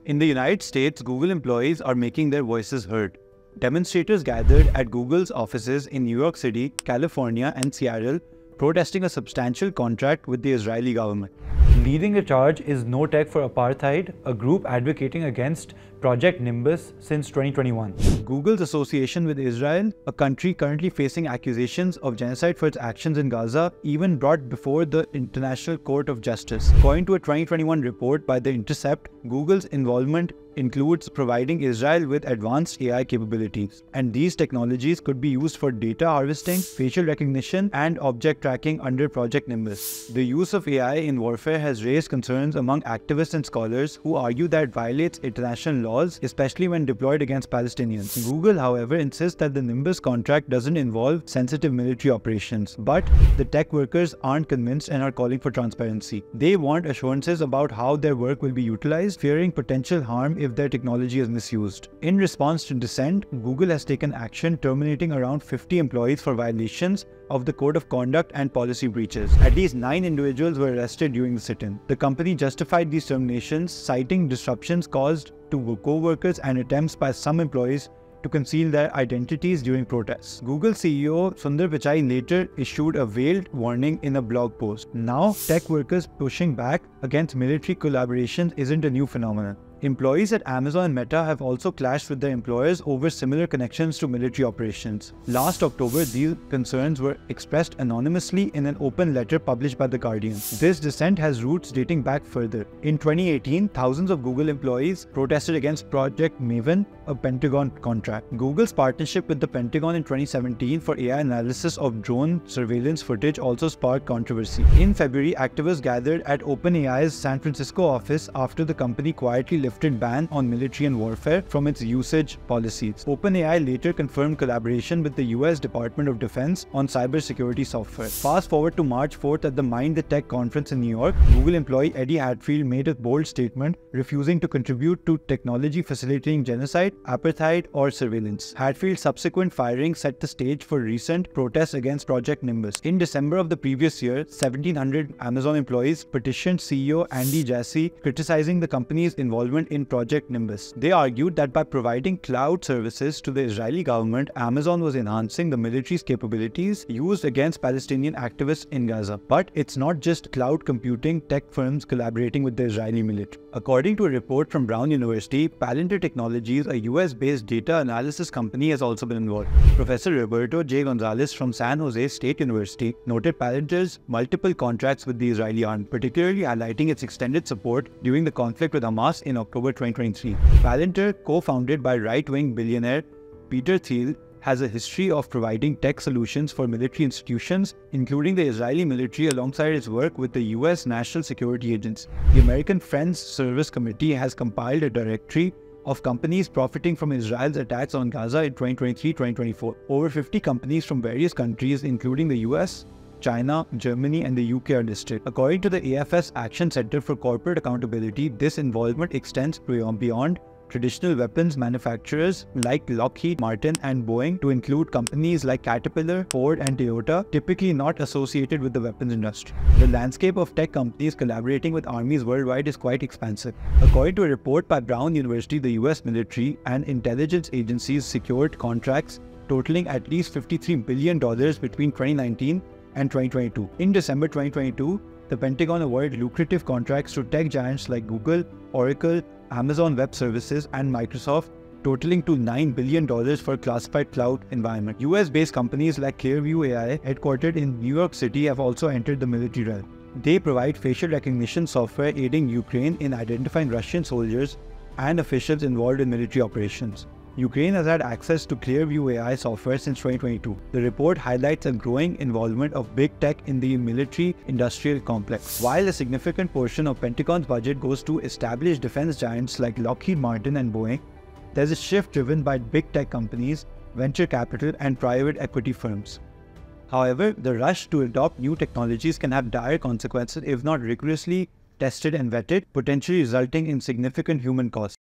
In the United States, Google employees are making their voices heard. Demonstrators gathered at Google's offices in New York City, California, and Seattle, protesting a substantial contract with the Israeli government. Leading the charge is No Tech For Apartheid, a group advocating against Project Nimbus since 2021. Google's association with Israel, a country currently facing accusations of genocide for its actions in Gaza, even brought before the International Court of Justice. According to a 2021 report by The Intercept, Google's involvement includes providing Israel with advanced AI capabilities, and these technologies could be used for data harvesting, facial recognition, and object tracking under Project Nimbus. The use of AI in warfare has raised concerns among activists and scholars who argue that it violates international laws, especially when deployed against Palestinians. Google, however, insists that the Nimbus contract doesn't involve sensitive military operations, but the tech workers aren't convinced and are calling for transparency. They want assurances about how their work will be utilized, fearing potential harm if their technology is misused. In response to dissent, Google has taken action, terminating around 50 employees for violations of the Code of Conduct and policy breaches. At least 9 individuals were arrested during the sit-in. The company justified these terminations, citing disruptions caused to co-workers and attempts by some employees to conceal their identities during protests. Google CEO Sundar Pichai later issued a veiled warning in a blog post. Now, tech workers pushing back against military collaborations isn't a new phenomenon. Employees at Amazon and Meta have also clashed with their employers over similar connections to military operations. Last October, these concerns were expressed anonymously in an open letter published by The Guardian. This dissent has roots dating back further. In 2018, thousands of Google employees protested against Project Maven, a Pentagon contract. Google's partnership with the Pentagon in 2017 for AI analysis of drone surveillance footage also sparked controversy. In February, activists gathered at OpenAI's San Francisco office after the company quietly lifted ban on military and warfare from its usage policies. OpenAI later confirmed collaboration with the US Department of Defense on cybersecurity software. Fast forward to March 4th at the Mind the Tech conference in New York, Google employee Eddie Hadfield made a bold statement refusing to contribute to technology facilitating genocide, apartheid, or surveillance. Hadfield's subsequent firing set the stage for recent protests against Project Nimbus. In December of the previous year, 1,700 Amazon employees petitioned CEO Andy Jassy, criticizing the company's involvement in Project Nimbus. They argued that by providing cloud services to the Israeli government, Amazon was enhancing the military's capabilities used against Palestinian activists in Gaza. But it's not just cloud computing tech firms collaborating with the Israeli military. According to a report from Brown University, Palantir Technologies, a US-based data analysis company, has also been involved. Professor Roberto J. Gonzalez from San Jose State University noted Palantir's multiple contracts with the Israeli army, particularly highlighting its extended support during the conflict with Hamas in October 2023. Palantir, co-founded by right-wing billionaire Peter Thiel, has a history of providing tech solutions for military institutions, including the Israeli military, alongside its work with the US National Security Agency. The American Friends Service Committee has compiled a directory of companies profiting from Israel's attacks on Gaza in 2023-2024. Over 50 companies from various countries, including the US, China, Germany, and the UK are listed. According to the AFS Action Center for Corporate Accountability, this involvement extends beyond traditional weapons manufacturers like Lockheed Martin and Boeing to include companies like Caterpillar, Ford, and Toyota, typically not associated with the weapons industry. The landscape of tech companies collaborating with armies worldwide is quite expansive. According to a report by Brown University, the US military and intelligence agencies secured contracts totaling at least $53 billion between 2019 and 2022. In December 2022, the Pentagon awarded lucrative contracts to tech giants like Google, Oracle, Amazon Web Services, and Microsoft, totaling to $9 billion for classified cloud environment. US-based companies like Clearview AI, headquartered in New York City, have also entered the military realm. They provide facial recognition software aiding Ukraine in identifying Russian soldiers and officials involved in military operations. Ukraine has had access to Clearview AI software since 2022. The report highlights a growing involvement of big tech in the military-industrial complex. While a significant portion of Pentagon's budget goes to established defense giants like Lockheed Martin and Boeing, there's a shift driven by big tech companies, venture capital, and private equity firms. However, the rush to adopt new technologies can have dire consequences if not rigorously tested and vetted, potentially resulting in significant human costs.